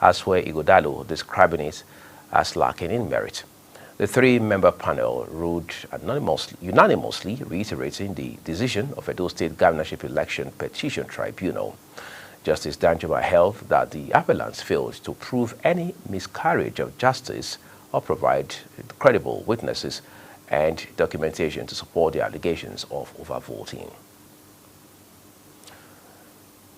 Aswe Igodalo describing it as lacking in merit. The three-member panel ruled unanimously reiterating the decision of Edo State Governorship Election Petition Tribunal. Justice Danjuma held that the appellants failed to prove any miscarriage of justice or provide credible witnesses and documentation to support the allegations of overvoting.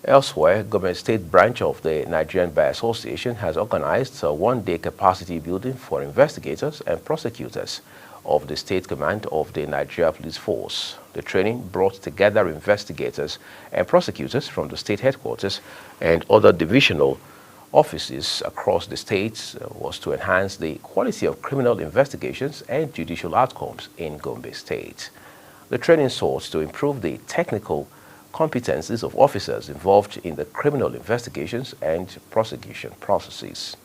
Elsewhere, Government State Branch of the Nigerian Bar Association has organized a one-day capacity building for investigators and prosecutors of the State Command of the Nigeria Police Force. The training brought together investigators and prosecutors from the state headquarters and other divisional offices across the state was to enhance the quality of criminal investigations and judicial outcomes in Gombe State. The training sought to improve the technical competencies of officers involved in the criminal investigations and prosecution processes.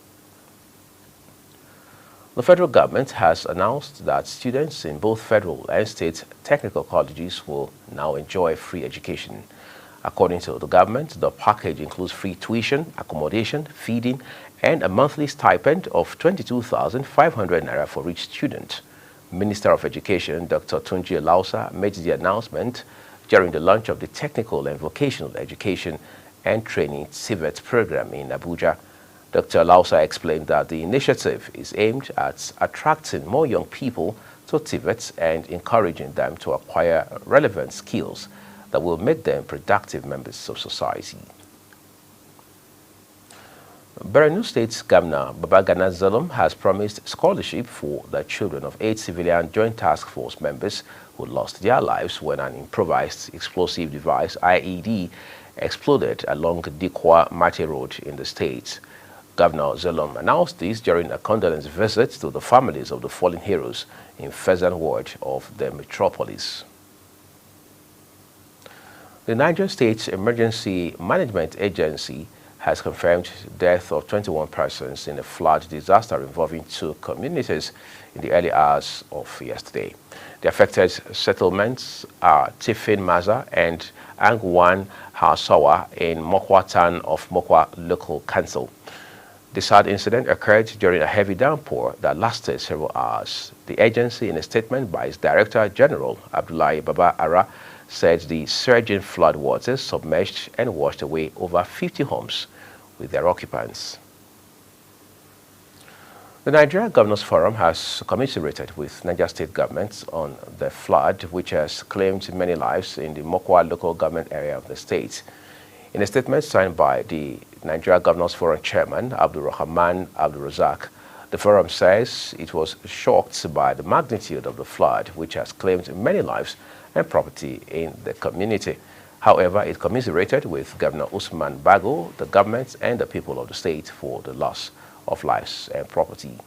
The federal government has announced that students in both federal and state technical colleges will now enjoy free education. According to the government, the package includes free tuition, accommodation, feeding, and a monthly stipend of 22,500 naira for each student. Minister of Education, Dr. Tunji Lausa, made the announcement during the launch of the Technical and Vocational Education and Training TVET program in Abuja. Dr. Lausa explained that the initiative is aimed at attracting more young people to TVET and encouraging them to acquire relevant skills that will make them productive members of society. Borno State Governor Babagana Zulum has promised scholarship for the children of 8 civilian Joint Task Force members who lost their lives when an improvised explosive device, IED, exploded along Dikwa Mate Road in the state. Governor Zulum announced this during a condolence visit to the families of the fallen heroes in Fezan Ward of the metropolis. The Niger State Emergency Management Agency has confirmed the death of 21 persons in a flood disaster involving 2 communities in the early hours of yesterday. The affected settlements are Tifin Maza and Angwan Hasawa in Mokwa town of Mokwa Local Council. The sad incident occurred during a heavy downpour that lasted several hours. The agency, in a statement by its Director General, Abdullahi Baba Ara, said the surging flood waters submerged and washed away over 50 homes with their occupants. The Nigeria Governors Forum has commiserated with Niger State government on the flood which has claimed many lives in the Mokwa local government area of the state. In a statement signed by the Nigeria Governors Forum Chairman Abdul Rahman Abdul Razak, the forum says it was shocked by the magnitude of the flood which has claimed many lives and property in the community. However, it commiserated with Governor Usman Bago, the government, and the people of the state for the loss of lives and property.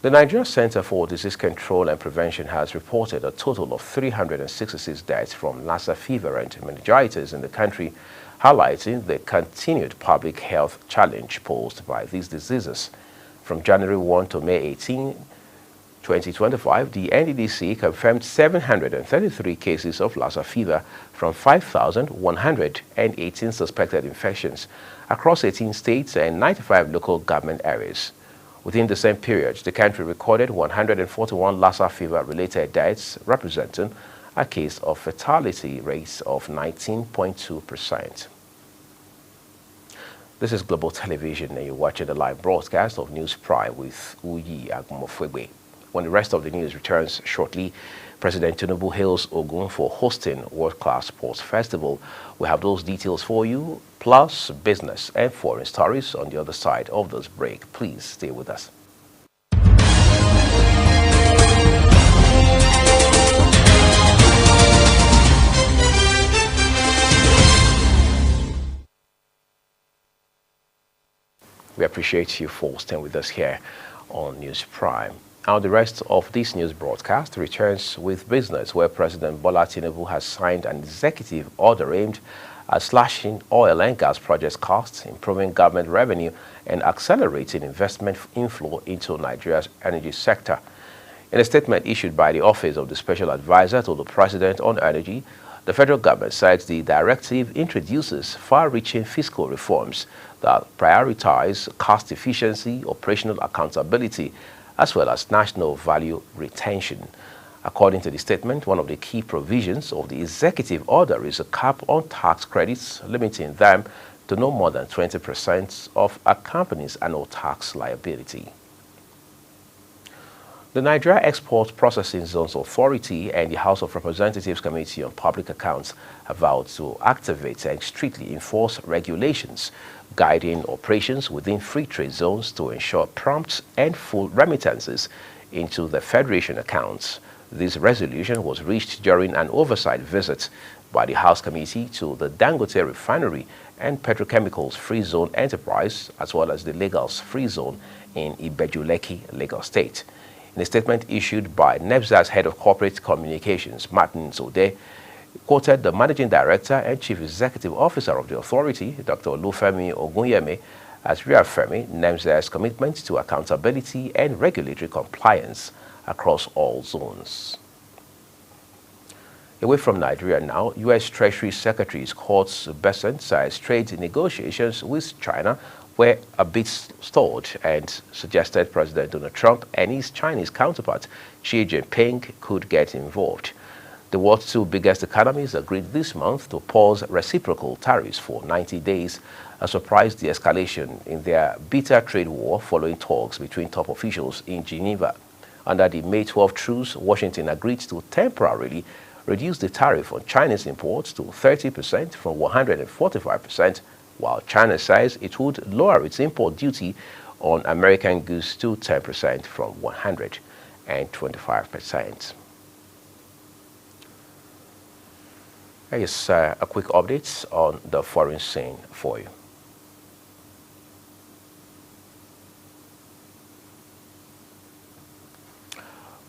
The Nigeria Center for Disease Control and Prevention has reported a total of 366 deaths from Lassa fever and meningitis in the country, highlighting the continued public health challenge posed by these diseases. From January 1 to May 18, 2025, the NDDC confirmed 733 cases of Lassa fever from 5,118 suspected infections across 18 states and 95 local government areas. Within the same period, the country recorded 141 Lassa fever-related deaths, representing a case of fatality rate of 19.2%. This is Global Television, and you're watching the live broadcast of News Prime with Uyi Agumofwegbe. When the rest of the news returns shortly, President Tinubu hails Ogun for hosting World Class Sports Festival. We have those details for you, plus business and foreign stories on the other side of this break. Please stay with us. We appreciate you for staying with us here on News Prime. Now, the rest of this news broadcast returns with business, where President Bola Tinubu has signed an executive order aimed at slashing oil and gas project costs, improving government revenue, and accelerating investment inflow into Nigeria's energy sector. In a statement issued by the Office of the Special Advisor to the President on Energy, The federal government says the directive introduces far-reaching fiscal reforms that prioritize cost efficiency, operational accountability, as well as national value retention. According to the statement, one of the key provisions of the executive order is a cap on tax credits, limiting them to no more than 20% of a company's annual tax liability. The Nigeria Export Processing Zones Authority and the House of Representatives Committee on Public Accounts have vowed to activate and strictly enforce regulations guiding operations within free trade zones to ensure prompt and full remittances into the Federation accounts. This resolution was reached during an oversight visit by the House Committee to the Dangote Refinery and Petrochemicals Free Zone Enterprise, as well as the Lagos Free Zone in Ibeju-Lekki, Lagos State. In a statement issued by NEPSA's head of corporate communications, Martin Zode, quoted the managing director and chief executive officer of the authority, Dr. Olufemi Ogunyemi, as reaffirming NEPSA's commitment to accountability and regulatory compliance across all zones. Away from Nigeria now, U.S. Treasury Secretary Scott Bessent says trade negotiations with China were a bit stalled and suggested President Donald Trump and his Chinese counterpart Xi Jinping could get involved. The world's two biggest economies agreed this month to pause reciprocal tariffs for 90 days, a surprise de-escalation in their bitter trade war following talks between top officials in Geneva. Under the May 12 truce, Washington agreed to temporarily reduce the tariff on Chinese imports to 30% from 145%, while China says it would lower its import duty on American goods to 10% from 125%. Here's a quick update on the foreign scene for you.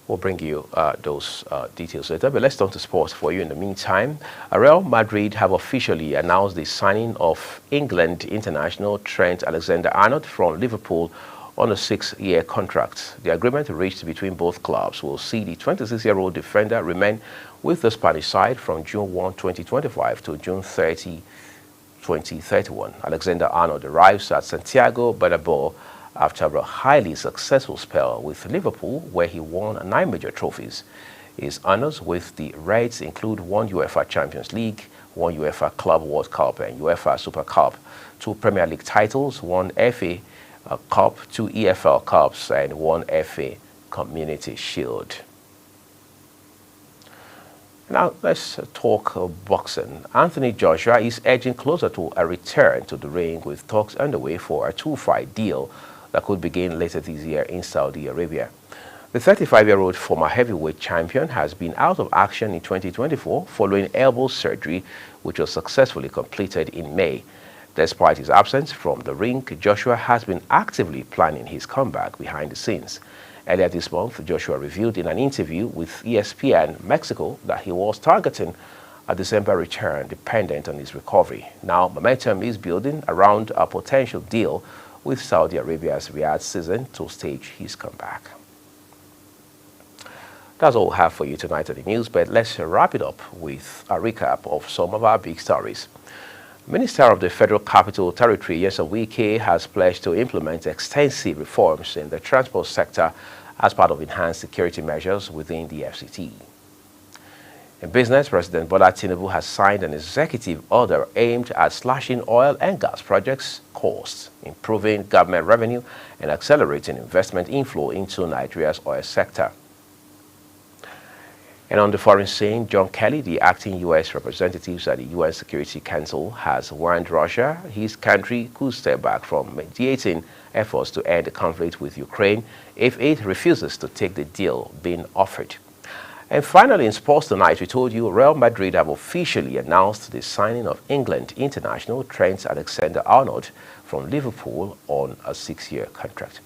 We'll bring you those details later, but let's turn to sports for you in the meantime. Real Madrid have officially announced the signing of England international Trent Alexander-Arnold from Liverpool on a 6-year contract. The agreement reached between both clubs will see the 26-year-old defender remain with the Spanish side from June 1, 2025 to June 30, 2031. Alexander-Arnold arrives at Santiago Bernabeu after a highly successful spell with Liverpool, where he won 9 major trophies. His honors with the Reds include 1 UEFA Champions League, 1 UEFA Club World Cup and UEFA Super Cup, 2 Premier League titles, 1 FA Cup, 2 EFL Cups and 1 FA Community Shield. Now let's talk boxing. Anthony Joshua is edging closer to a return to the ring with talks underway for a 2-fight deal that could begin later this year in Saudi Arabia. The 35-year-old former heavyweight champion has been out of action in 2024 following elbow surgery, which was successfully completed in May. Despite his absence from the ring, Joshua has been actively planning his comeback behind the scenes. Earlier this month, Joshua revealed in an interview with ESPN Mexico that he was targeting a December return dependent on his recovery. Now, momentum is building around a potential deal with Saudi Arabia's Riyadh season to stage his comeback. That's all we have for you tonight on the news, but let's wrap it up with a recap of some of our big stories. Minister of the Federal Capital Territory, Nyesom Wike, has pledged to implement extensive reforms in the transport sector as part of enhanced security measures within the FCT. In business, President Bola Tinubu has signed an executive order aimed at slashing oil and gas projects costs, improving government revenue, and accelerating investment inflow into Nigeria's oil sector. And on the foreign scene, John Kelly, the acting U.S. representative at the UN Security Council, has warned Russia his country could step back from mediating efforts to end the conflict with Ukraine if it refuses to take the deal being offered. And finally, in sports tonight, we told you Real Madrid have officially announced the signing of England international Trent Alexander-Arnold from Liverpool on a 6-year contract.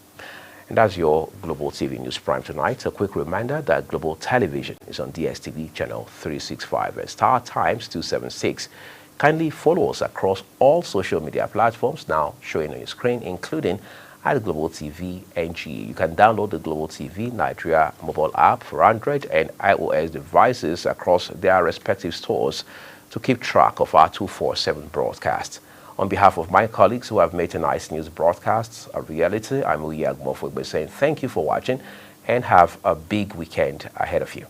And that's your Global TV News Prime tonight. A quick reminder that Global Television is on DSTV channel 365 and Star Times 276. Kindly follow us across all social media platforms now showing on your screen, including at Global TV NG. You can download the Global TV Nigeria mobile app for Android and iOS devices across their respective stores to keep track of our 247 broadcast. On behalf of my colleagues who have made tonight's news broadcasts a reality, I'm Uyag Mofogbe saying thank you for watching and have a big weekend ahead of you.